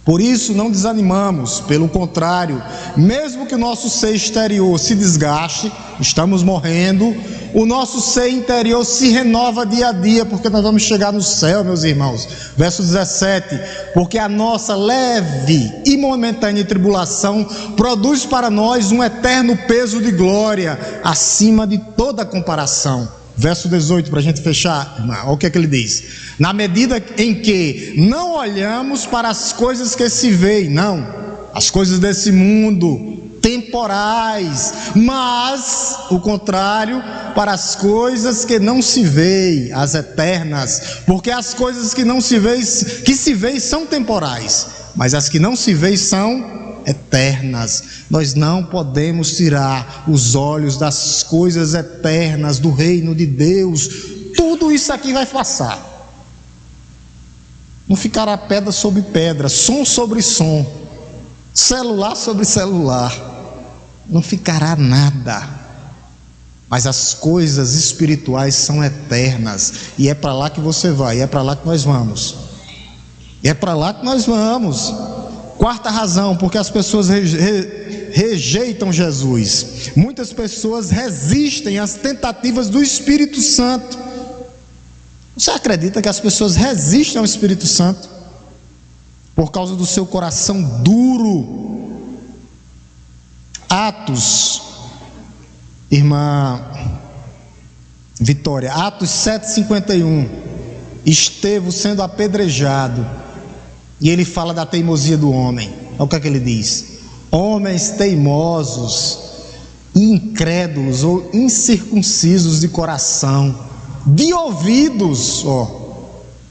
S1: Por isso não desanimamos, pelo contrário, mesmo que o nosso ser exterior se desgaste, estamos morrendo, o nosso ser interior se renova dia a dia, porque nós vamos chegar no céu, meus irmãos. Verso 17, porque a nossa leve e momentânea tribulação produz para nós um eterno peso de glória, acima de toda comparação. Verso 18, para a gente fechar, olha o que é que ele diz: na medida em que não olhamos para as coisas que se veem, não, as coisas desse mundo, temporais, mas o contrário, para as coisas que não se veem, as eternas, porque as coisas que não se veem são temporais, mas as que não se veem são eternas. Nós não podemos tirar os olhos das coisas eternas do reino de Deus. Tudo isso aqui vai passar. Não ficará pedra sobre pedra, som sobre som, celular sobre celular. Não ficará nada. Mas as coisas espirituais são eternas. E é para lá que você vai, é para lá que nós vamos. É para lá que nós vamos. Quarta razão, porque as pessoas rejeitam Jesus. Muitas pessoas resistem às tentativas do Espírito Santo. Você acredita que as pessoas resistem ao Espírito Santo? Por causa do seu coração duro. Atos, irmã Vitória, Atos 7,51. Estevão sendo apedrejado. E ele fala da teimosia do homem. Olha o que é que ele diz: homens teimosos, incrédulos ou incircuncisos de coração, de ouvidos, ó,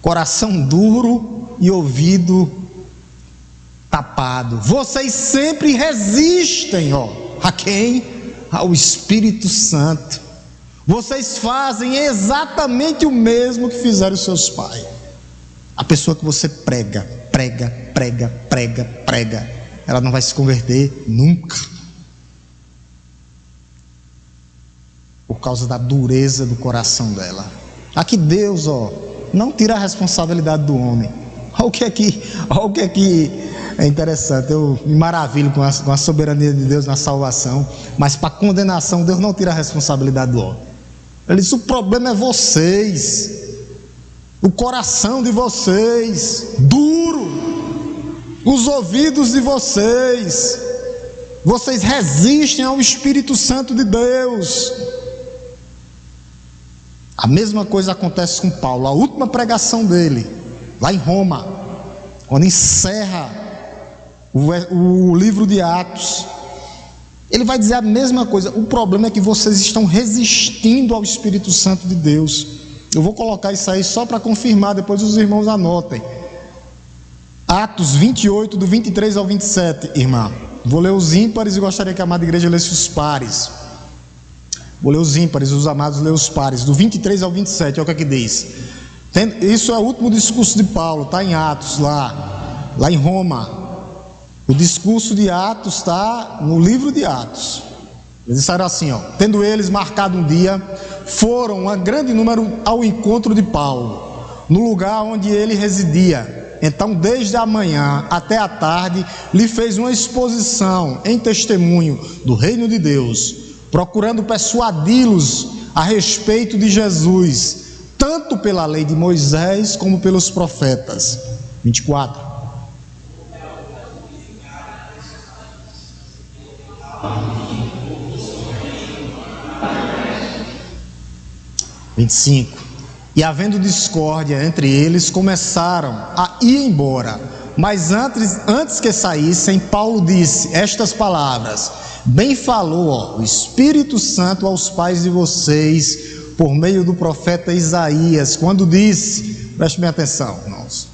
S1: coração duro e ouvido tapado. Vocês sempre resistem, a quem? Ao Espírito Santo. Vocês fazem exatamente o mesmo que fizeram os seus pais. A pessoa que você prega, ela não vai se converter nunca, por causa da dureza do coração dela. Aqui Deus, não tira a responsabilidade do homem. Olha o que é que é interessante. Eu me maravilho com a soberania de Deus na salvação, mas para a condenação Deus não tira a responsabilidade do homem. Ele diz: o problema é vocês, o coração de vocês duro, os ouvidos de vocês resistem ao Espírito Santo de Deus. A mesma coisa acontece com Paulo. A última pregação dele, lá em Roma, quando encerra o livro de Atos, ele vai dizer a mesma coisa. O problema é que vocês estão resistindo ao Espírito Santo de Deus. Eu vou colocar isso aí só para confirmar, depois os irmãos anotem. Atos 28, do 23 ao 27, irmã. Vou ler os ímpares e gostaria que a amada igreja lesse os pares. Vou ler os ímpares, os amados lê os pares, do 23 ao 27, olha o que é que diz. Isso é o último discurso de Paulo, está em Atos, lá em Roma. O discurso de Atos está no livro de Atos. Eles disseram assim, tendo eles marcado um dia, foram um grande número ao encontro de Paulo, no lugar onde ele residia. Então, desde a manhã até a tarde, lhe fez uma exposição em testemunho do reino de Deus, procurando persuadi-los a respeito de Jesus, tanto pela lei de Moisés como pelos profetas. 24. E havendo discórdia entre eles, começaram a ir embora. Mas antes que saíssem, Paulo disse estas palavras: bem falou o Espírito Santo aos pais de vocês, por meio do profeta Isaías, quando disse, preste bem atenção, irmãos.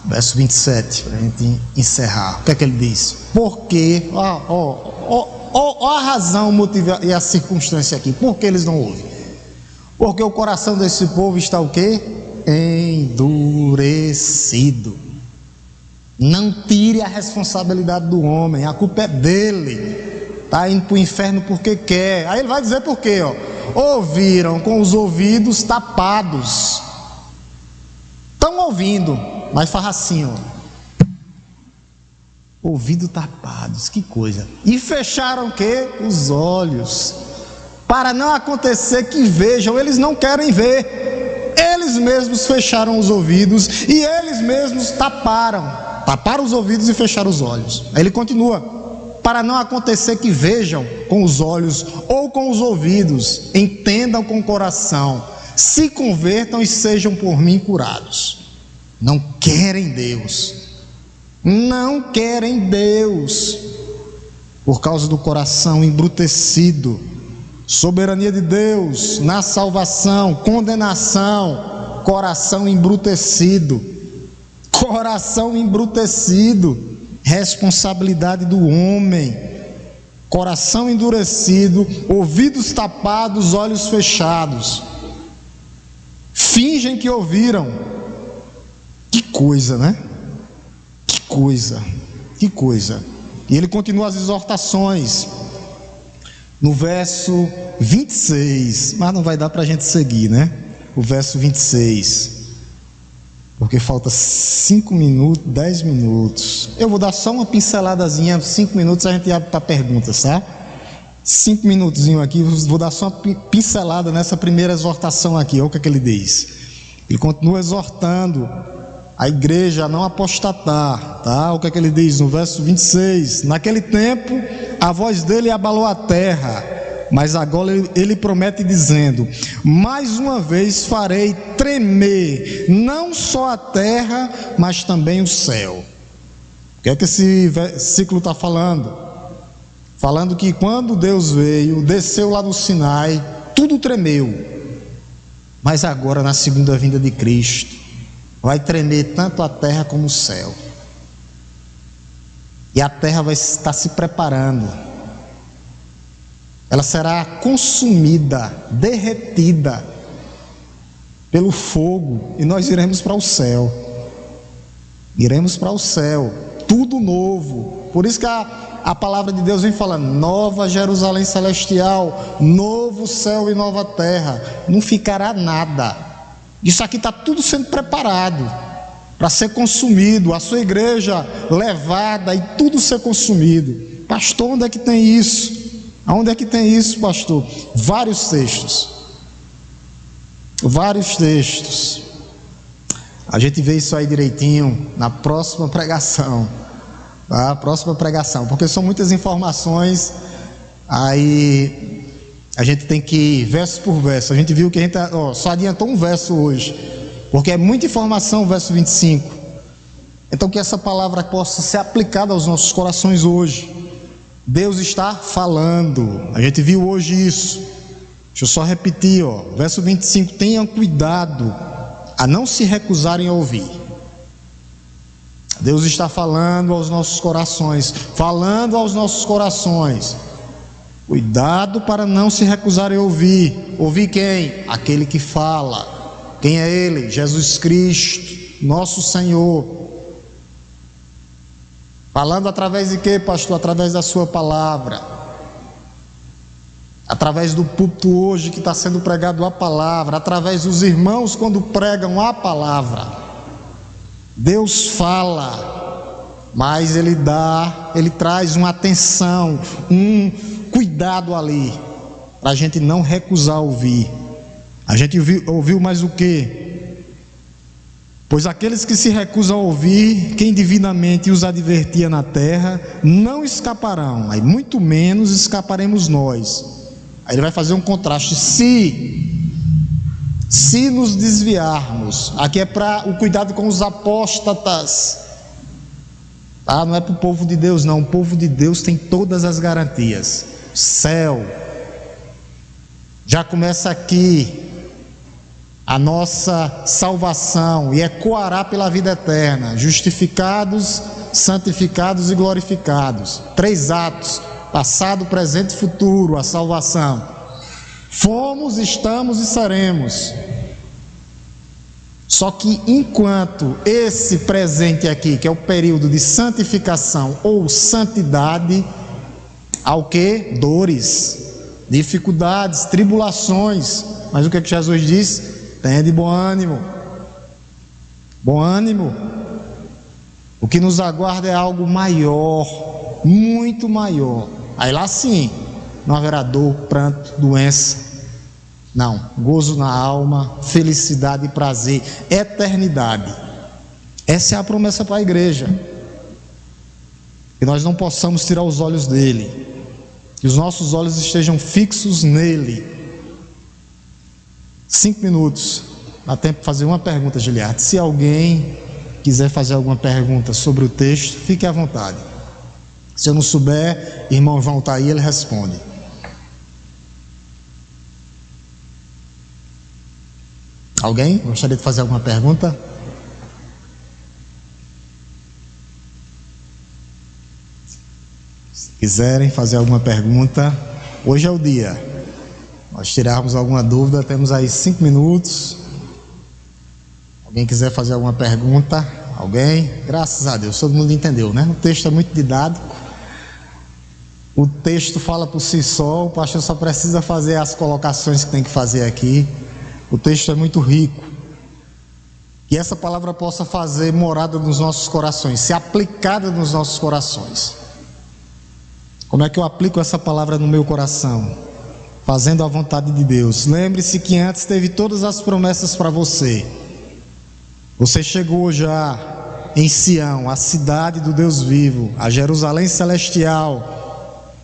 S1: Verso 27, para a gente encerrar. O que é que ele diz? Porque, a razão, o motivo e a circunstância aqui. Por que eles não ouvem? Porque o coração desse povo está o quê? Endurecido. Não tire a responsabilidade do homem, a culpa é dele. Está indo para o inferno porque quer. Aí ele vai dizer por quê? Ouviram com os ouvidos tapados. Estão ouvindo, mas faz assim, ouvido tapados, que coisa. E fecharam o quê? Os olhos, para não acontecer que vejam. Eles não querem ver. Eles mesmos fecharam os ouvidos e eles mesmos taparam os ouvidos e fecharam os olhos. Aí ele continua: para não acontecer que vejam com os olhos ou com os ouvidos, entendam com o coração, se convertam e sejam por mim curados. Não querem Deus, não querem Deus, por causa do coração embrutecido. Soberania de Deus na salvação, condenação, coração embrutecido, responsabilidade do homem, coração endurecido, ouvidos tapados, olhos fechados, fingem que ouviram. Que coisa, né? Que coisa. E ele continua as exortações no verso 26, mas não vai dar para a gente seguir, né? O verso 26, porque falta 5 minutos, 10 minutos. Eu vou dar só uma pinceladazinha, 5 minutos a gente abre para perguntas, tá? 5 minutozinhos aqui, vou dar só uma pincelada nessa primeira exortação aqui. Olha o que é que ele diz. Ele continua exortando a igreja a não apostatar, tá? O que é que ele diz no verso 26? Naquele tempo a voz dele abalou a terra, mas agora ele promete dizendo: mais uma vez farei tremer não só a terra, mas também o céu. O que é que esse versículo está falando? falando que quando Deus veio, desceu lá no Sinai, tudo tremeu. Mas agora, na segunda vinda de Cristo, vai tremer tanto a terra como o céu. E a terra vai estar se preparando. Ela será consumida, derretida pelo fogo, e nós iremos para o céu. Iremos para o céu, tudo novo. Por isso que a palavra de Deus vem falando: nova Jerusalém celestial, novo céu e nova terra. Não ficará nada. Isso aqui está tudo sendo preparado para ser consumido, a sua igreja levada e tudo ser consumido. Pastor, onde é que tem isso? Aonde é que tem isso, pastor? Vários textos. Vários textos. A gente vê isso aí direitinho na próxima pregação. Tá? Próxima pregação, porque são muitas informações. Aí a gente tem que ir verso por verso. A gente viu que a gente só adiantou um verso hoje, porque é muita informação o verso 25. Então que essa palavra possa ser aplicada aos nossos corações hoje. Deus está falando. A gente viu hoje isso. Deixa eu só repetir, verso 25: tenham cuidado a não se recusarem a ouvir. Deus está falando aos nossos corações, falando aos nossos corações. Cuidado para não se recusarem a ouvir. Ouvir quem? Aquele que fala. Quem é Ele? Jesus Cristo, nosso Senhor. Falando através de quê, pastor? Através da sua palavra. Através do púlpito hoje que está sendo pregado a palavra. Através dos irmãos quando pregam a palavra. Deus fala, mas Ele traz uma atenção, um cuidado ali, para a gente não recusar ouvir. A gente ouviu mais o quê? Pois aqueles que se recusam a ouvir quem divinamente os advertia na terra, não escaparão, aí muito menos escaparemos nós. Aí ele vai fazer um contraste: se nos desviarmos. Aqui é para o cuidado com os apóstatas, tá? Não é para o povo de Deus não. O povo de Deus tem todas as garantias. Céu. Já começa aqui a nossa salvação e ecoará pela vida eterna: justificados, santificados e glorificados. 3 atos: passado, presente e futuro, a salvação. Fomos, estamos e seremos. Só que enquanto esse presente aqui, que é o período de santificação ou santidade, há o que? Dores, dificuldades, tribulações. Mas o que Jesus diz? Tenha de bom ânimo. Bom ânimo. O que nos aguarda é algo maior, muito maior. Aí lá sim, não haverá dor, pranto, doença. Não, gozo na alma, felicidade e prazer, eternidade. Essa é a promessa para a igreja. Que nós não possamos tirar os olhos dele, que os nossos olhos estejam fixos nele. 5 minutos, dá tempo de fazer uma pergunta, Giliardo. Se alguém quiser fazer alguma pergunta sobre o texto, fique à vontade. Se eu não souber, irmão João está aí, ele responde. Alguém gostaria de fazer alguma pergunta? Se quiserem fazer alguma pergunta, hoje é o dia. Nós tirarmos alguma dúvida, temos aí 5 minutos. Alguém quiser fazer alguma pergunta? Alguém? Graças a Deus, todo mundo entendeu, né? O texto é muito didático. O texto fala por si só, o pastor só precisa fazer as colocações que tem que fazer aqui. O texto é muito rico. Que essa palavra possa fazer morada nos nossos corações, ser aplicada nos nossos corações. Como é que eu aplico essa palavra no meu coração? Fazendo a vontade de Deus. Lembre-se que antes teve todas as promessas para você. Você chegou já em Sião, a cidade do Deus vivo, a Jerusalém celestial.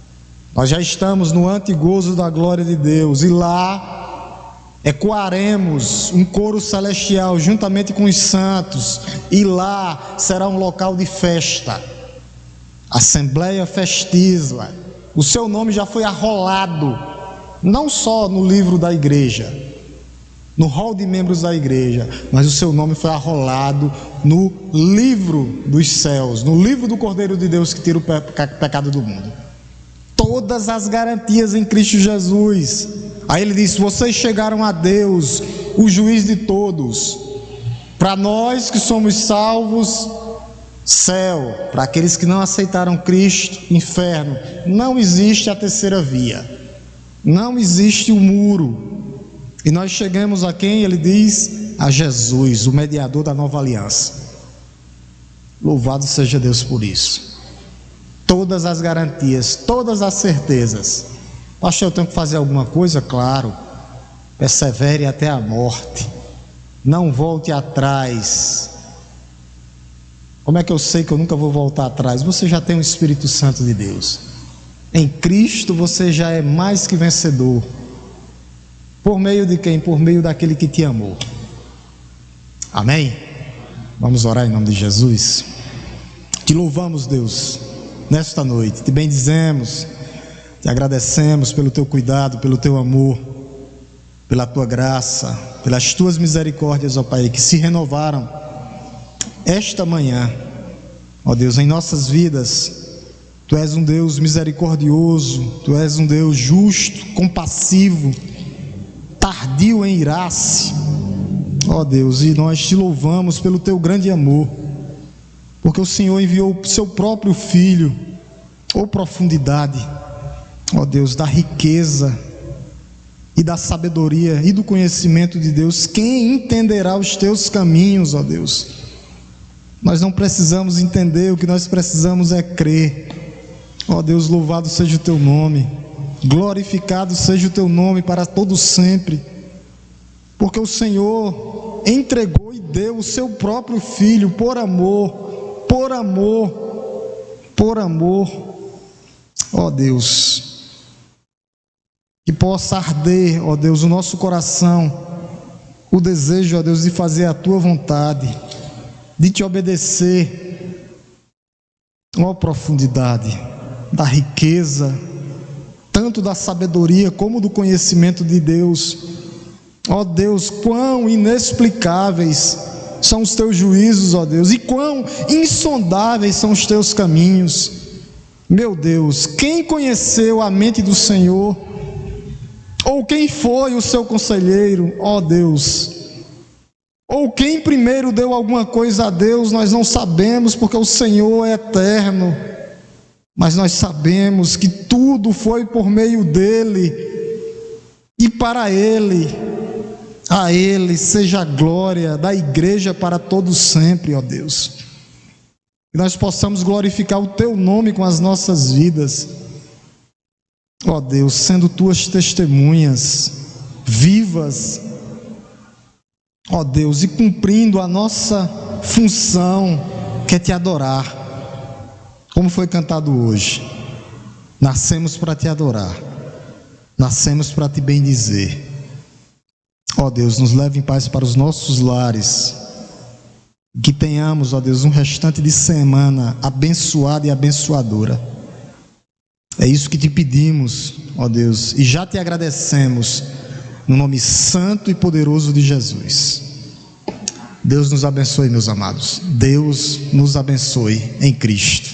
S1: Nós já estamos no antegozo da glória de Deus, e lá ecoaremos um coro celestial juntamente com os santos, e lá será um local de festa, assembleia festiva, O seu nome já foi arrolado, não só no livro da igreja, no rol de membros da igreja, mas o seu nome foi arrolado no livro dos céus, no livro do Cordeiro de Deus que tira o pecado do mundo. Todas as garantias em Cristo Jesus. Aí ele disse: vocês chegaram a Deus, o juiz de todos. Para nós que somos salvos, céu. Para aqueles que não aceitaram Cristo, inferno. Não existe a terceira via, não existe o muro. E nós chegamos a quem? Ele diz: a Jesus, o mediador da nova aliança. Louvado seja Deus por isso. Todas as garantias, todas as certezas. Pastor, eu tenho que fazer alguma coisa? Claro. Persevere até a morte. Não volte atrás. Como é que eu sei que eu nunca vou voltar atrás? Você já tem o Espírito Santo de Deus. Em Cristo você já é mais que vencedor. Por meio de quem? Por meio daquele que te amou. Amém? Vamos orar em nome de Jesus. Te louvamos, Deus, nesta noite. Te bendizemos, te agradecemos pelo teu cuidado, pelo teu amor, pela tua graça, pelas tuas misericórdias, ó Pai, que se renovaram esta manhã. Ó Deus, em nossas vidas, Tu és um Deus misericordioso, Tu és um Deus justo, compassivo, tardio em irar-se. Ó Deus, e nós te louvamos pelo teu grande amor, porque o Senhor enviou o seu próprio Filho. Ó profundidade, ó Deus, da riqueza e da sabedoria e do conhecimento de Deus. Quem entenderá os teus caminhos, ó Deus? Nós não precisamos entender, o que nós precisamos é crer. Ó Deus, louvado seja o teu nome, glorificado seja o teu nome para todo sempre, porque o Senhor entregou e deu o seu próprio Filho por amor, por amor, por amor. Ó Deus, que possa arder, ó Deus, o nosso coração, o desejo, ó Deus, de fazer a tua vontade, de te obedecer. Ó profundidade da riqueza, tanto da sabedoria como do conhecimento de Deus. Ó Deus, quão inexplicáveis são os teus juízos, ó Deus, e quão insondáveis são os teus caminhos. Meu Deus, quem conheceu a mente do Senhor? Ou quem foi o seu conselheiro? Ó Deus, ou quem primeiro deu alguma coisa a Deus? Nós não sabemos, porque o Senhor é eterno, mas nós sabemos que tudo foi por meio dele e para ele. A ele seja a glória da igreja para todos sempre, ó Deus. Que nós possamos glorificar o teu nome com as nossas vidas, ó Deus, sendo tuas testemunhas vivas, ó Deus, e cumprindo a nossa função, que é te adorar. Como foi cantado hoje, nascemos para te adorar, nascemos para te bendizer. Ó Deus, nos leve em paz para os nossos lares, que tenhamos, ó Deus, um restante de semana abençoada e abençoadora. É isso que te pedimos, ó Deus, e já te agradecemos, no nome santo e poderoso de Jesus. Deus nos abençoe, meus amados. Deus nos abençoe em Cristo.